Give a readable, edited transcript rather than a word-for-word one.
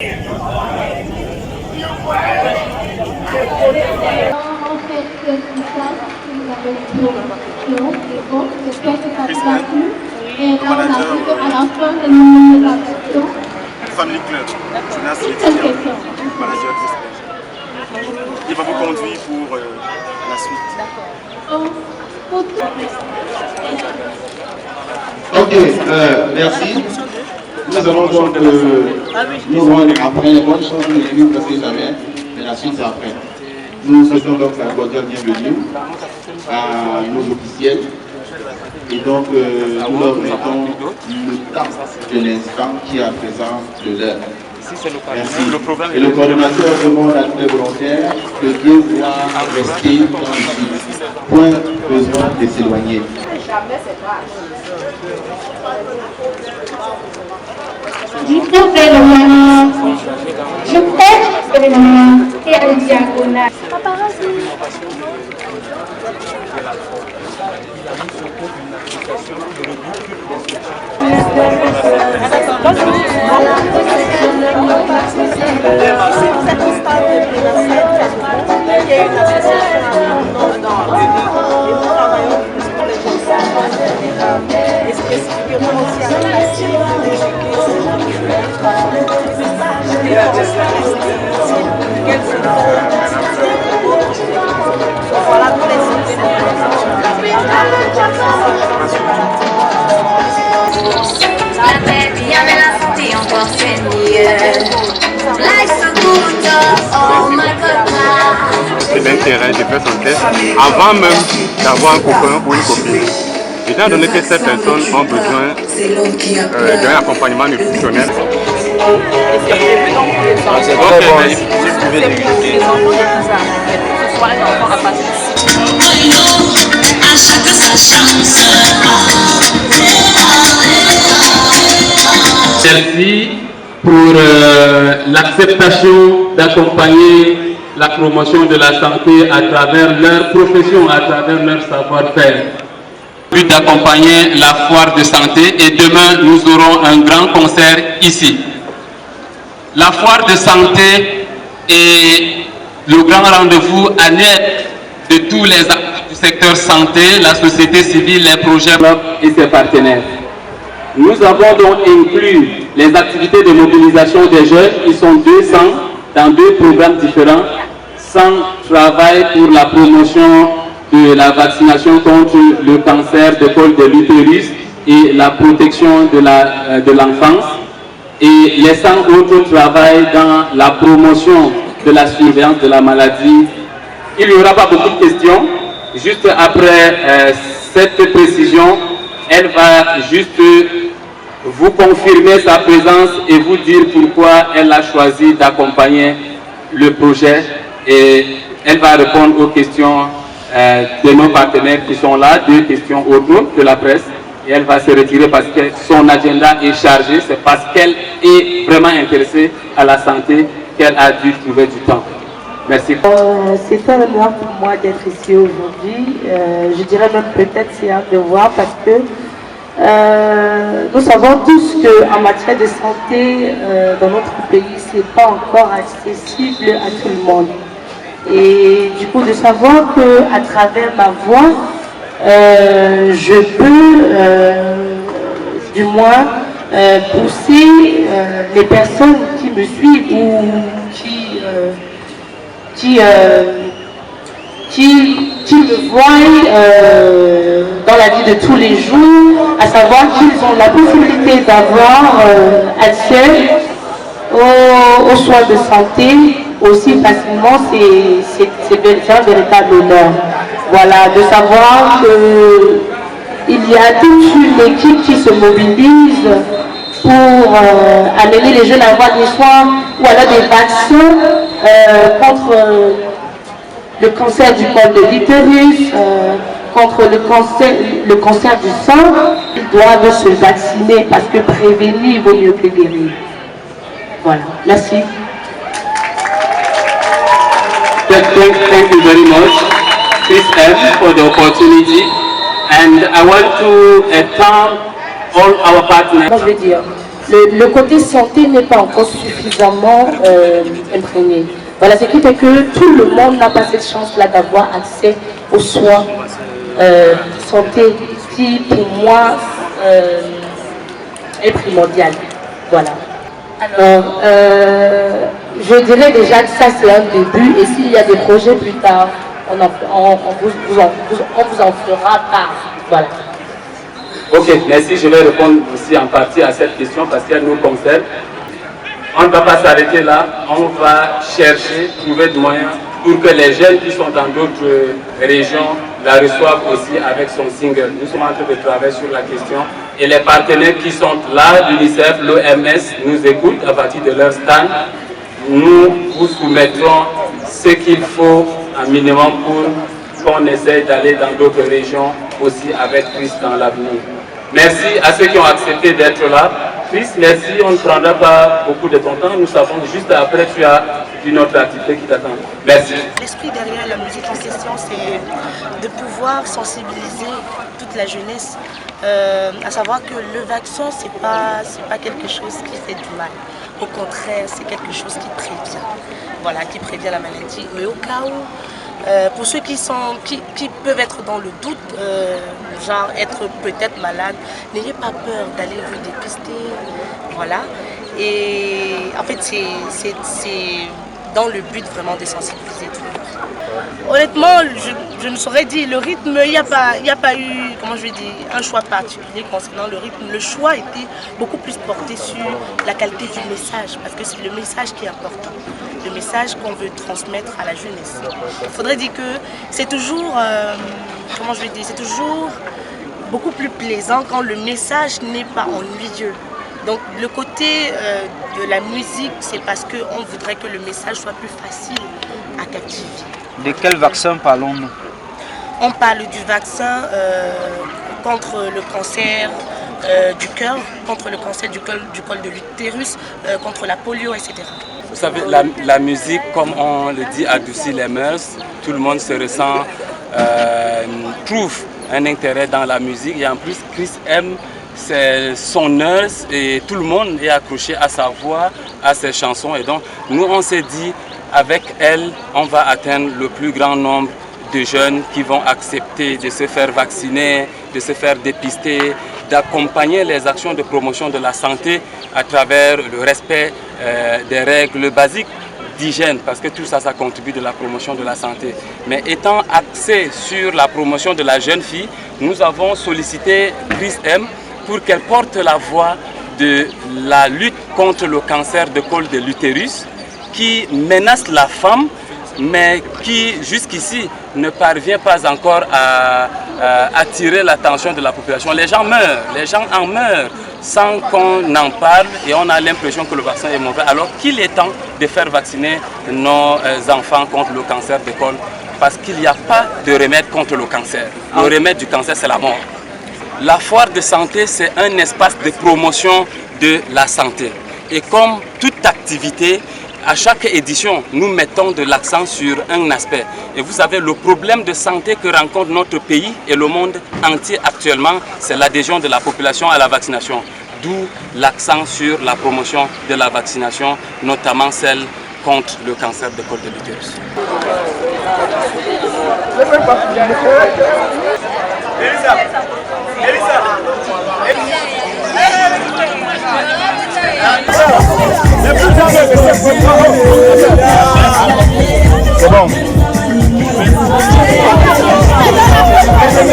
Family Club, jeunesse étudiante, manager Christophe. Il va vous conduire pour la suite. Ok, merci. Nous allons donc nous rendre après les bonnes choses, les parce que jamais, mais la suite c'est après. Nous souhaitons donc la cordiale bienvenue à nos officiels. Et donc, nous leur mettons le temps de l'instant qui est à présent de l'heure. Merci. Et le coordonnateur demande à tous les volontaires de devoir rester dans ici. Point besoin de s'éloigner. Je pêche et à la diagonale. C'est l'intérêt de faire son test avant même d'avoir un copain ou une copine. Étant donné que ces personnes ont besoin d'un accompagnement nutritionnel. C'est très bon, si vous pouvez déguster. Merci pour l'acceptation d'accompagner la promotion de la santé à travers leur profession, à travers leur savoir-faire. But d'accompagner la foire de santé et demain nous aurons un grand concert ici. La foire de santé est le grand rendez-vous annuel de tous les acteurs du secteur santé, la société civile, les projets et ses partenaires. Nous avons donc inclus les activités de mobilisation des jeunes, ils sont 200 dans 2 programmes différents, 100 travail pour la promotion de la vaccination contre le cancer de col de l'utérus et la protection de l'enfance, et les 100 autres travaillent dans la promotion de la surveillance de la maladie. Il n'y aura pas beaucoup de questions. Juste après cette précision, elle va juste vous confirmer sa présence et vous dire pourquoi elle a choisi d'accompagner le projet, et elle va répondre aux questions de nos partenaires qui sont là, 2 questions autres de la presse, et elle va se retirer parce que son agenda est chargé. C'est parce qu'elle est vraiment intéressée à la santé qu'elle a dû trouver du temps. Merci. C'est un honneur pour moi d'être ici aujourd'hui. Je dirais même peut-être c'est un devoir parce que nous savons tous qu'en matière de santé dans notre pays, ce n'est pas encore accessible à tout le monde. Et du coup, de savoir qu'à travers ma voix, je peux du moins pousser les personnes qui me suivent ou qui me voient dans la vie de tous les jours, à savoir qu'ils ont la possibilité d'avoir accès aux soins de santé aussi facilement. C'est un véritable honneur. Voilà, de savoir qu'il y a toute une équipe qui se mobilise pour amener les jeunes à avoir des soins ou alors des vaccins contre le cancer du col de l'utérus, contre le cancer du sang. Ils doivent se vacciner parce que prévenir vaut mieux que guérir. Voilà, merci. Thank you very much, Chris M, for the opportunity, and I want to thank all our partners. Moi, je vais dire, le côté santé n'est pas encore suffisamment imprégné. Voilà, ce qui fait que tout le monde n'a pas cette chance-là d'avoir accès aux soins santé qui, pour moi, est primordial. Voilà. Alors, je dirais déjà que ça c'est un début et s'il y a des projets plus tard, on vous en fera part. Voilà. Ok, merci. Je vais répondre aussi en partie à cette question parce qu'elle nous concerne. On ne va pas s'arrêter là, on va chercher, trouver des moyens pour que les jeunes qui sont dans d'autres régions la reçoivent aussi avec son single. Nous sommes en train de travailler sur la question et les partenaires qui sont là, l'UNICEF, l'OMS, nous écoutent à partir de leur stand. Nous vous soumettrons ce qu'il faut un minimum pour qu'on essaye d'aller dans d'autres régions aussi avec Chris dans l'avenir. Merci à ceux qui ont accepté d'être là. Chris, merci, on ne prendra pas beaucoup de ton temps. Nous savons juste après tu as une autre activité qui t'attend. Merci. L'esprit derrière la musique en question, c'est de pouvoir sensibiliser toute la jeunesse, à savoir que le vaccin, c'est pas quelque chose qui fait du mal. Au contraire, c'est quelque chose qui prévient. Voilà, qui prévient la maladie. Mais au cas où, pour ceux qui peuvent être dans le doute, genre être peut-être malade, n'ayez pas peur d'aller vous dépister. Voilà. Et en fait, c'est dans le but vraiment de sensibiliser tout le monde. Honnêtement, je ne saurais dire le rythme, il n'y a pas eu, comment je vais dire, un choix particulier concernant le rythme. Le choix était beaucoup plus porté sur la qualité du message, parce que c'est le message qui est important, le message qu'on veut transmettre à la jeunesse. Il faudrait dire que c'est toujours, comment je vais dire, c'est toujours beaucoup plus plaisant quand le message n'est pas ennuyeux. Donc le côté de la musique, c'est parce qu'on voudrait que le message soit plus facile à captiver. De quel vaccin parlons-nous? On parle du vaccin contre le cancer du cœur, contre le cancer du col de l'utérus, contre la polio, etc. Vous savez, la musique, comme on le dit, adoucit les mœurs. Tout le monde se ressent, trouve un intérêt dans la musique. Et en plus, Chris aime son heure et tout le monde est accroché à sa voix, à ses chansons. Et donc, nous, on s'est dit, avec elle, on va atteindre le plus grand nombre de jeunes qui vont accepter de se faire vacciner, de se faire dépister, d'accompagner les actions de promotion de la santé à travers le respect des règles basiques d'hygiène, parce que tout ça, ça contribue de la promotion de la santé. Mais étant axé sur la promotion de la jeune fille, nous avons sollicité Chris M pour qu'elle porte la voix de la lutte contre le cancer de col de l'utérus qui menace la femme, mais qui jusqu'ici ne parvient pas encore à attirer l'attention de la population. Les gens meurent, les gens en meurent sans qu'on en parle et on a l'impression que le vaccin est mauvais, alors qu'il est temps de faire vacciner nos enfants contre le cancer de col, parce qu'il n'y a pas de remède contre le cancer. Le remède du cancer, c'est la mort. La foire de santé, c'est un espace de promotion de la santé. Et comme toute activité, à chaque édition, nous mettons de l'accent sur un aspect. Et vous savez, le problème de santé que rencontre notre pays et le monde entier actuellement, c'est l'adhésion de la population à la vaccination. D'où l'accent sur la promotion de la vaccination, notamment celle contre le cancer de col de l'utérus. C'est bon.